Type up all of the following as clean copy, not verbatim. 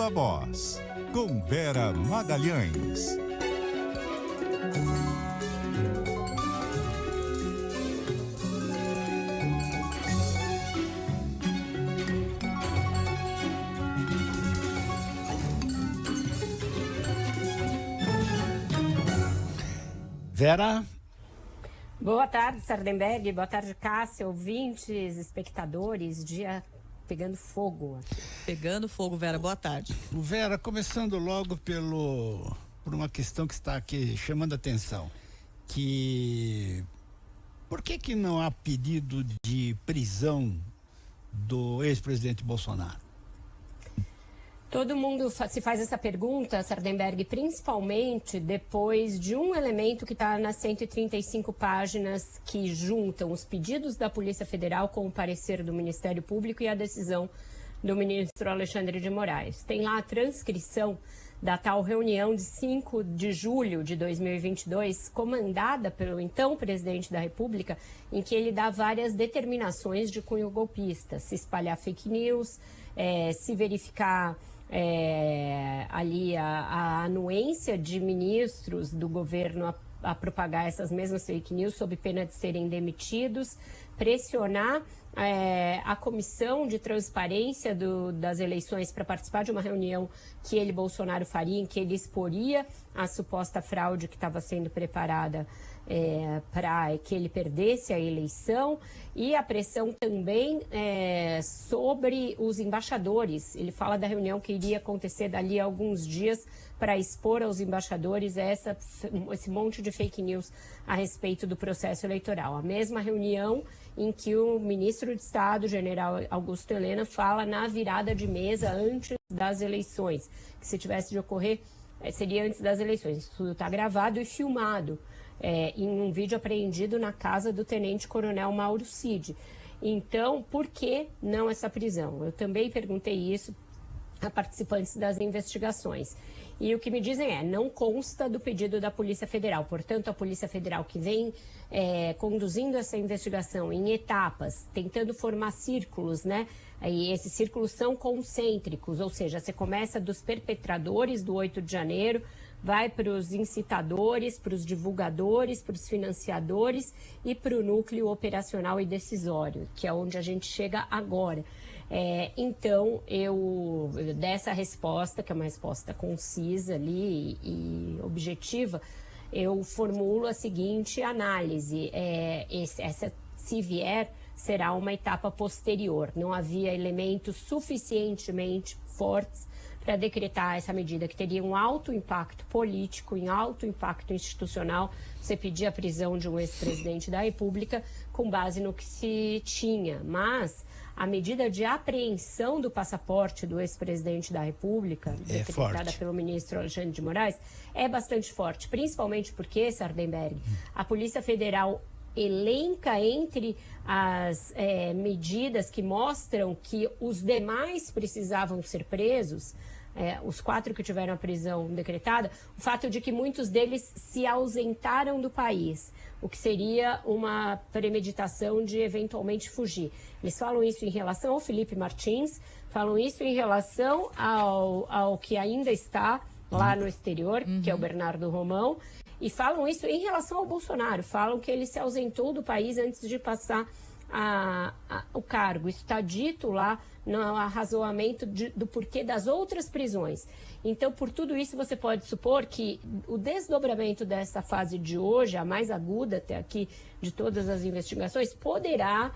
Viva Voz, com Vera Magalhães. Vera? Boa tarde, Sardenberg. Boa tarde, Cássia, ouvintes, espectadores. Dia pegando fogo. Pegando fogo, Vera. Boa tarde. Vera, começando logo por uma questão que está aqui chamando a atenção. Por que não há pedido de prisão do ex-presidente Bolsonaro? Todo mundo se faz essa pergunta, Sardenberg, principalmente depois de um elemento que está nas 135 páginas que juntam os pedidos da Polícia Federal com o parecer do Ministério Público e a decisão do ministro Alexandre de Moraes. Tem lá a transcrição da tal reunião de 5 de julho de 2022, comandada pelo então presidente da República, em que ele dá várias determinações de cunho golpista: se espalhar fake news, se verificar ali a anuência de ministros do governo a propagar essas mesmas fake news sob pena de serem demitidos, pressionar a comissão de transparência das eleições para participar de uma reunião que ele, Bolsonaro, faria, em que ele exporia a suposta fraude que estava sendo preparada para que ele perdesse a eleição, e a pressão também sobre os embaixadores. Ele fala da reunião que iria acontecer dali a alguns dias para expor aos embaixadores esse monte de fake news a respeito do processo eleitoral. A mesma reunião em que o ministro de Estado, general Augusto Helena, fala na virada de mesa antes das eleições, que se tivesse de ocorrer seria antes das eleições. Isso tudo está gravado e filmado em um vídeo apreendido na casa do tenente-coronel Mauro Cid. Então, por que não essa prisão? Eu também perguntei isso a participantes das investigações. E o que me dizem não consta do pedido da Polícia Federal. Portanto, a Polícia Federal, que vem conduzindo essa investigação em etapas, tentando formar círculos, né? E esses círculos são concêntricos, ou seja, você começa dos perpetradores do 8 de janeiro, vai para os incitadores, para os divulgadores, para os financiadores e para o núcleo operacional e decisório, que é onde a gente chega agora. Então, eu dessa resposta, que é uma resposta concisa ali e objetiva, eu formulo a seguinte análise: se vier, será uma etapa posterior. Não havia elementos suficientemente fortes para decretar essa medida, que teria um alto impacto político, um alto impacto institucional. Você pedir a prisão de um ex-presidente da República com base no que se tinha. Mas a medida de apreensão do passaporte do ex-presidente da República, decretada pelo ministro Alexandre de Moraes, é bastante forte, principalmente porque, Sardenberg, a Polícia Federal elenca entre as medidas que mostram que os demais precisavam ser presos, os 4 que tiveram a prisão decretada, o fato de que muitos deles se ausentaram do país, o que seria uma premeditação de eventualmente fugir. Eles falam isso em relação ao Felipe Martins, falam isso em relação ao que ainda está lá no exterior, que é o Bernardo Romão, e falam isso em relação ao Bolsonaro, falam que ele se ausentou do país antes de passar o cargo. Isso está dito lá no arrazoamento do porquê das outras prisões. Então, por tudo isso, você pode supor que o desdobramento dessa fase de hoje, a mais aguda até aqui de todas as investigações, poderá,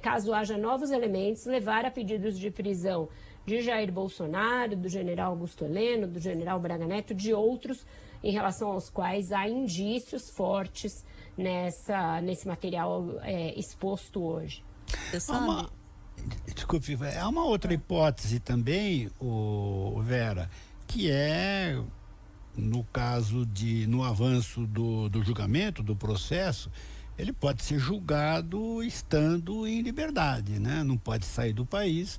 caso haja novos elementos, levar a pedidos de prisão de Jair Bolsonaro, do general Augusto Heleno, do general Braga Neto, de outros em relação aos quais há indícios fortes nesse material exposto hoje. Desculpe, há uma outra hipótese também, Vera, que é, no caso no avanço do julgamento, do processo, ele pode ser julgado estando em liberdade, né? Não pode sair do país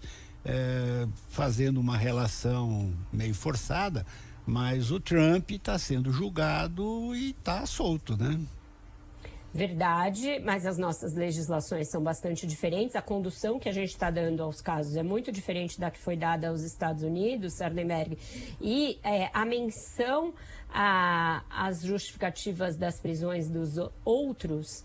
fazendo uma relação meio forçada, mas o Trump está sendo julgado e está solto, né? Verdade, mas as nossas legislações são bastante diferentes. A condução que a gente está dando aos casos é muito diferente da que foi dada aos Estados Unidos, Sardenberg. E a menção às justificativas das prisões dos outros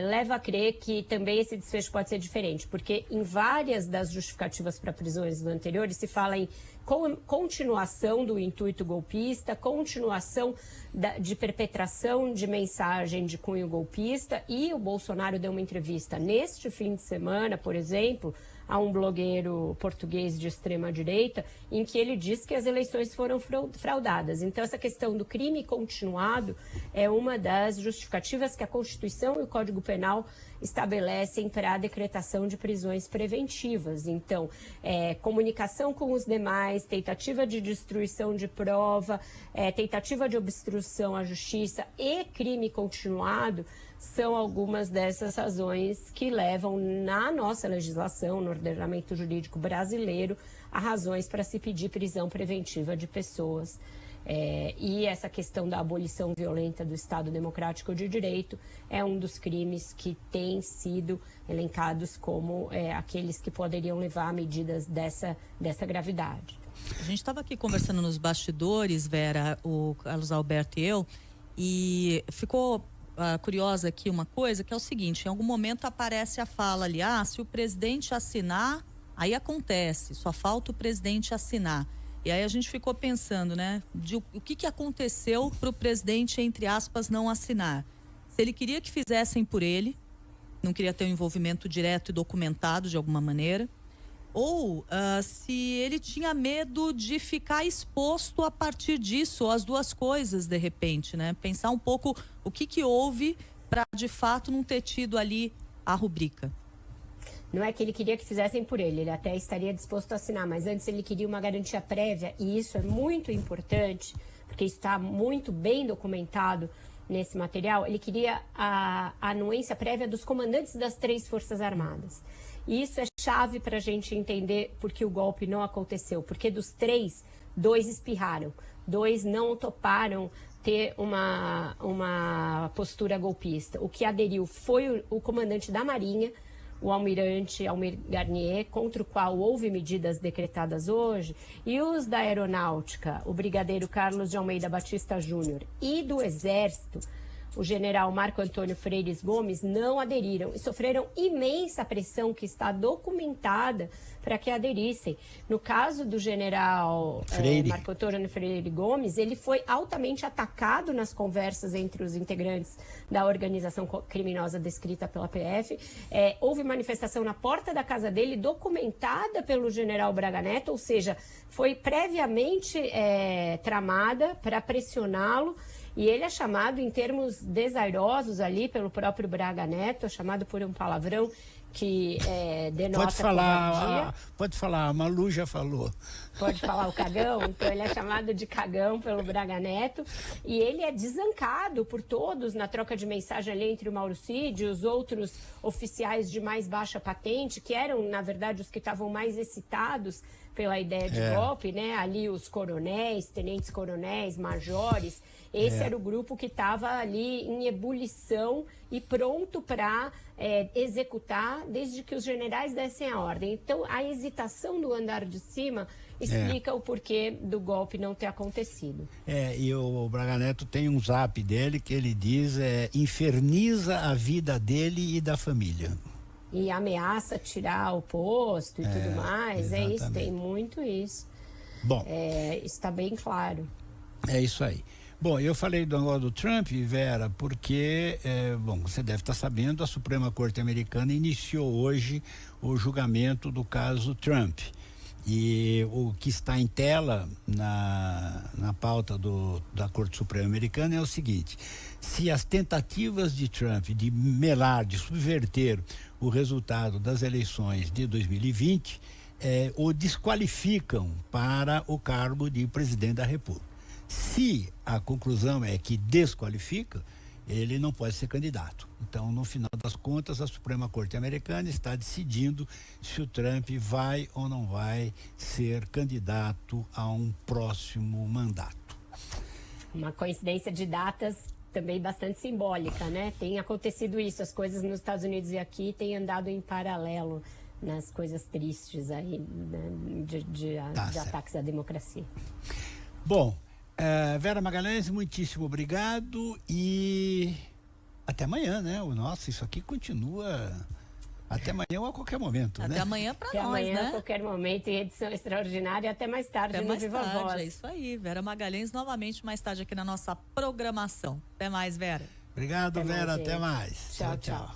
leva a crer que também esse desfecho pode ser diferente, porque em várias das justificativas para prisões anteriores se fala em continuação do intuito golpista, continuação de perpetração de mensagem de cunho golpista, e o Bolsonaro deu uma entrevista neste fim de semana, por exemplo, a um blogueiro português de extrema-direita, em que ele diz que as eleições foram fraudadas. Então, essa questão do crime continuado é uma das justificativas que a Constituição e o Código Penal estabelecem para a decretação de prisões preventivas. Então, comunicação com os demais, tentativa de destruição de prova, tentativa de obstrução à justiça e crime continuado são algumas dessas razões que levam na nossa legislação, no ordenamento jurídico brasileiro, a razões para se pedir prisão preventiva de pessoas. E essa questão da abolição violenta do Estado Democrático de Direito é um dos crimes que tem sido elencados como aqueles que poderiam levar a medidas dessa gravidade. A gente estava aqui conversando nos bastidores, Vera, o Carlos Alberto e eu, e ficou curiosa aqui uma coisa, que é o seguinte: em algum momento aparece a fala ali, se o presidente assinar, aí acontece, só falta o presidente assinar. E aí a gente ficou pensando, né, o que aconteceu para o presidente, entre aspas, não assinar. Se ele queria que fizessem por ele, não queria ter um envolvimento direto e documentado de alguma maneira, ou se ele tinha medo de ficar exposto a partir disso, ou as duas coisas de repente, né? Pensar um pouco o que houve para de fato não ter tido ali a rubrica. Não é que ele queria que fizessem por ele até estaria disposto a assinar, mas antes ele queria uma garantia prévia, e isso é muito importante, porque está muito bem documentado nesse material. Ele queria a anuência prévia dos comandantes das 3 Forças Armadas. E isso é chave para a gente entender por que o golpe não aconteceu, porque dos 3, 2 espirraram, 2 não toparam ter uma postura golpista. O que aderiu foi o comandante da Marinha, o almirante Almir Garnier, contra o qual houve medidas decretadas hoje, e os da Aeronáutica, o brigadeiro Carlos de Almeida Batista Júnior, e do Exército, o general Marco Antônio Freires Gomes, não aderiram e sofreram imensa pressão que está documentada para que aderissem. No caso do general Marco Antônio Freire Gomes, ele foi altamente atacado nas conversas entre os integrantes da organização criminosa descrita pela PF. Houve manifestação na porta da casa dele, documentada pelo general Braga Neto, ou seja, foi previamente tramada para pressioná-lo. E ele é chamado, em termos desairosos ali, pelo próprio Braga Neto, é chamado por um palavrão que denota covardia. Pode falar, a Malu já falou. Pode falar o cagão? Então ele é chamado de cagão pelo Braga Neto. E ele é desancado por todos na troca de mensagem ali entre o Mauro Cid e os outros oficiais de mais baixa patente, que eram, na verdade, os que estavam mais excitados pela ideia de golpe, né? Ali os coronéis, tenentes coronéis, majores. Esse era o grupo que estava ali em ebulição e pronto para executar desde que os generais dessem a ordem. Então, a hesitação do andar de cima explica o porquê do golpe não ter acontecido. E o Braga Neto tem um zap dele que ele diz, inferniza a vida dele e da família. E ameaça tirar o posto e tudo mais. Exatamente. É isso, tem muito isso. Bom, está bem claro. É isso aí. Bom, eu falei do negócio do Trump, Vera, porque, você deve estar sabendo, a Suprema Corte Americana iniciou hoje o julgamento do caso Trump. E o que está em tela na pauta da Corte Suprema Americana é o seguinte: se as tentativas de Trump de melar, de subverter o resultado das eleições de 2020, o desqualificam para o cargo de presidente da República. Se a conclusão é que desqualifica, ele não pode ser candidato. Então, no final das contas, a Suprema Corte Americana está decidindo se o Trump vai ou não vai ser candidato a um próximo mandato. Uma coincidência de datas também bastante simbólica, né? Tem acontecido isso, as coisas nos Estados Unidos e aqui têm andado em paralelo nas coisas tristes aí, né, de ataques à democracia. Bom, Vera Magalhães, muitíssimo obrigado e até amanhã, né? Nossa, isso aqui continua até amanhã ou a qualquer momento, Até né? amanhã para Até nós, amanhã, né? a qualquer momento, em edição extraordinária, até mais tarde Até no mais Viva tarde, Voz. é isso aí. Vera Magalhães novamente mais tarde aqui na nossa programação. Até mais, Vera. Obrigado, Até mais, Vera. Até gente. mais. Tchau, tchau.